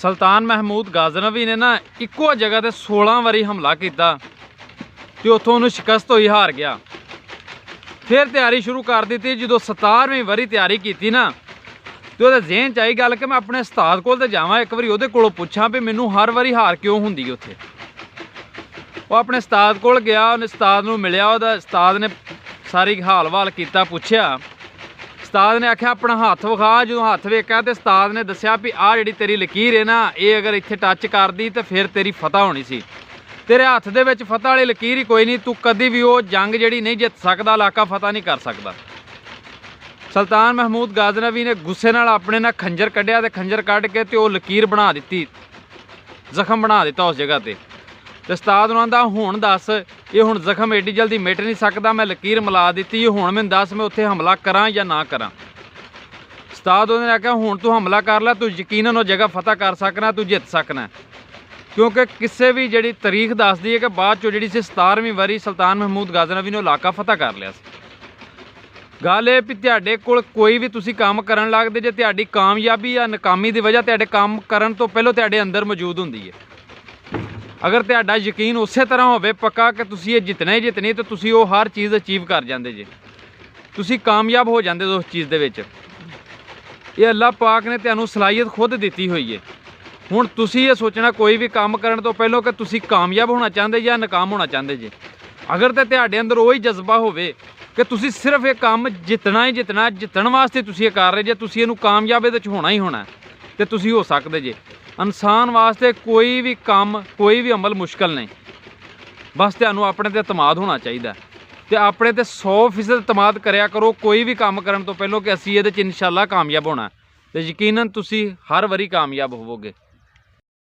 ਸੁਲਤਾਨ ਮਹਿਮੂਦ ਗਾਜ਼ਨਵੀ ਨੇ ਨਾ ਇੱਕੋ ਜਗ੍ਹਾ ਤੇ 16 ਵਾਰੀ ਹਮਲਾ ਕੀਤਾ ਤੇ ਉੱਥੋਂ ਉਹਨੂੰ ਸ਼ਿਕਸਤ ਹੋਈ, ਹਾਰ ਗਿਆ। ਫਿਰ ਤਿਆਰੀ ਸ਼ੁਰੂ ਕਰ ਦਿੱਤੀ। ਜਦੋਂ 17ਵੀਂ ਵਾਰੀ ਤਿਆਰੀ ਕੀਤੀ ਨਾ ਤੇ ਉਹਦੇ ਜ਼ਿਹਨ 'ਚ ਆਈ ਗੱਲ ਕਿ ਮੈਂ ਆਪਣੇ ਉਸਤਾਦ ਕੋਲ ਤੇ ਜਾਵਾਂ, ਇੱਕ ਵਾਰੀ ਉਹਦੇ ਕੋਲੋਂ ਪੁੱਛਾਂ ਵੀ ਮੈਨੂੰ ਹਰ ਵਾਰੀ ਹਾਰ ਕਿਉਂ ਹੁੰਦੀ ਉੱਥੇ। ਉਹ ਆਪਣੇ ਉਸਤਾਦ ਕੋਲ ਗਿਆ, ਉਹਨੇ ਉਸਤਾਦ ਨੂੰ ਮਿਲਿਆ, ਉਹਦਾ ਉਸਤਾਦ ਨੇ ਸਾਰੀ ਹਾਲ-ਵਾਲ ਕੀਤਾ, ਪੁੱਛਿਆ। ਉਸਤਾਦ ਨੇ ਆਖਿਆ ਆਪਣਾ ਹੱਥ ਵਿਖਾ। ਜਦੋਂ ਹੱਥ ਵੇਖਿਆ ਤੇ ਉਸਤਾਦ ਨੇ ਦੱਸਿਆ ਵੀ ਆਹ ਜਿਹੜੀ ਤੇਰੀ ਲਕੀਰ ਹੈ ਨਾ, ਇਹ ਅਗਰ ਇੱਥੇ ਟੱਚ ਕਰਦੀ ਤੇ ਫਿਰ ਤੇਰੀ ਫਤਹ ਹੋਣੀ ਸੀ। ਤੇਰੇ ਹੱਥ ਦੇ ਵਿੱਚ ਫਤਹ ਵਾਲੀ ਲਕੀਰ ਹੀ ਕੋਈ ਨਹੀਂ, ਤੂੰ ਕਦੀ ਵੀ ਉਹ ਜੰਗ ਜਿਹੜੀ ਨਹੀਂ ਜਿੱਤ ਸਕਦਾ, ਇਲਾਕਾ ਫਤਹ ਨਹੀਂ ਕਰ ਸਕਦਾ। ਸੁਲਤਾਨ ਮਹਿਮੂਦ ਗਾਜ਼ਨਵੀ ਨੇ ਗੁੱਸੇ ਨਾਲ ਆਪਣੇ ਨਾਲ ਖੰਜਰ ਕੱਢਿਆ ਤੇ ਖੰਜਰ ਕੱਢ ਕੇ ਤੇ ਉਹ ਲਕੀਰ ਬਣਾ ਦਿੱਤੀ, ਜ਼ਖਮ ਬਣਾ ਦਿੱਤਾ ਉਸ ਜਗ੍ਹਾ ਤੇ ਉਸਤਾਦ ਨੂੰ ਆਂਦਾ ਹੁਣ ਦੱਸ, ਇਹ ਹੁਣ ਜ਼ਖਮ ਏਡੀ ਜਲਦੀ ਮਿਟ ਨਹੀਂ ਸਕਦਾ, ਮੈਂ ਲਕੀਰ ਮਿਲਾ ਦਿੱਤੀ, ਹੁਣ ਮੈਨੂੰ ਦੱਸ ਮੈਂ ਉੱਥੇ ਹਮਲਾ ਕਰਾਂ ਜਾਂ ਨਾ ਕਰਾਂ। ਉਸਤਾਦ ਉਹਨੇ ਆਖਿਆ ਹੁਣ ਤੂੰ ਹਮਲਾ ਕਰ ਲੈ, ਤੂੰ ਯਕੀਨਨ ਉਹ ਜਗ੍ਹਾ ਫਤਹ ਕਰ ਸਕਣਾ, ਤੂੰ ਜਿੱਤ ਸਕਣਾ। ਕਿਉਂਕਿ ਕਿਸੇ ਵੀ ਜਿਹੜੀ ਤਾਰੀਖ ਦੱਸਦੀ ਹੈ ਕਿ ਬਾਅਦ 'ਚੋਂ ਜਿਹੜੀ ਸੀ 17ਵੀਂ ਵਾਰੀ ਸੁਲਤਾਨ ਮਹਿਮੂਦ ਗਾਜ਼ਨਵੀ ਨੇ ਉਹ ਇਲਾਕਾ ਫਤਹ ਕਰ ਲਿਆ ਸੀ। ਗੱਲ ਇਹ ਵੀ ਤੁਹਾਡੇ ਕੋਲ ਕੋਈ ਵੀ ਤੁਸੀਂ ਕੰਮ ਕਰਨ ਲੱਗਦੇ ਜੇ, ਤੁਹਾਡੀ ਕਾਮਯਾਬੀ ਜਾਂ ਨਾਕਾਮੀ ਦੀ ਵਜ੍ਹਾ ਤੁਹਾਡੇ ਕੰਮ ਕਰਨ ਤੋਂ ਪਹਿਲਾਂ ਤੁਹਾਡੇ ਅੰਦਰ ਮੌਜੂਦ ਹੁੰਦੀ ਹੈ। ਅਗਰ ਤੁਹਾਡਾ ਯਕੀਨ ਉਸੇ ਤਰ੍ਹਾਂ ਹੋਵੇ ਪੱਕਾ ਕਿ ਤੁਸੀਂ ਇਹ ਜਿੱਤਣਾ ਹੀ ਜਿੱਤਣੀ, ਤਾਂ ਤੁਸੀਂ ਉਹ ਹਰ ਚੀਜ਼ ਅਚੀਵ ਕਰ ਜਾਂਦੇ ਜੇ, ਤੁਸੀਂ ਕਾਮਯਾਬ ਹੋ ਜਾਂਦੇ ਉਸ ਚੀਜ਼ ਦੇ ਵਿੱਚ। ਇਹ ਅੱਲਾਹ ਪਾਕ ਨੇ ਤੁਹਾਨੂੰ ਸਲਾਹੀਅਤ ਖੁਦ ਦਿੱਤੀ ਹੋਈ ਹੈ। ਹੁਣ ਤੁਸੀਂ ਇਹ ਸੋਚਣਾ ਕੋਈ ਵੀ ਕੰਮ ਕਰਨ ਤੋਂ ਪਹਿਲਾਂ ਕਿ ਤੁਸੀਂ ਕਾਮਯਾਬ ਹੋਣਾ ਚਾਹੁੰਦੇ ਜਾਂ ਨਾਕਾਮ ਹੋਣਾ ਚਾਹੁੰਦੇ ਜੇ। ਅਗਰ ਤਾਂ ਤੁਹਾਡੇ ਅੰਦਰ ਉਹੀ ਜਜ਼ਬਾ ਹੋਵੇ ਕਿ ਤੁਸੀਂ ਸਿਰਫ ਇਹ ਕੰਮ ਜਿੱਤਣਾ ਹੀ ਜਿੱਤਣਾ, ਜਿੱਤਣ ਵਾਸਤੇ ਤੁਸੀਂ ਇਹ ਕਰ ਰਹੇ ਜੇ, ਤੁਸੀਂ ਇਹਨੂੰ ਕਾਮਯਾਬ ਇਹਦੇ 'ਚ ਹੋਣਾ ਹੀ ਹੋਣਾ, ਤੇ ਤੁਸੀਂ ਹੋ ਸਕਦੇ ਜੇ। ਇਨਸਾਨ ਵਾਸਤੇ ਕੋਈ ਵੀ ਕੰਮ, ਕੋਈ ਵੀ ਅਮਲ ਮੁਸ਼ਕਲ ਨਹੀਂ, ਬਸ ਤੁਹਾਨੂੰ ਆਪਣੇ 'ਤੇ ਇਤਮਾਦ ਹੋਣਾ ਚਾਹੀਦਾ ਤੇ ਆਪਣੇ 'ਤੇ 100% ਇਤਮਾਦ ਕਰਿਆ ਕਰੋ ਕੋਈ ਵੀ ਕੰਮ ਕਰਨ ਤੋਂ ਪਹਿਲਾਂ ਕਿ ਅਸੀਂ ਇਹਦੇ 'ਚ ਇਨਸ਼ਾਅੱਲਾ ਕਾਮਯਾਬ ਹੋਣਾ, ਤੇ ਯਕੀਨਨ ਤੁਸੀਂ ਹਰ ਵਾਰੀ ਕਾਮਯਾਬ ਹੋਵੋਗੇ।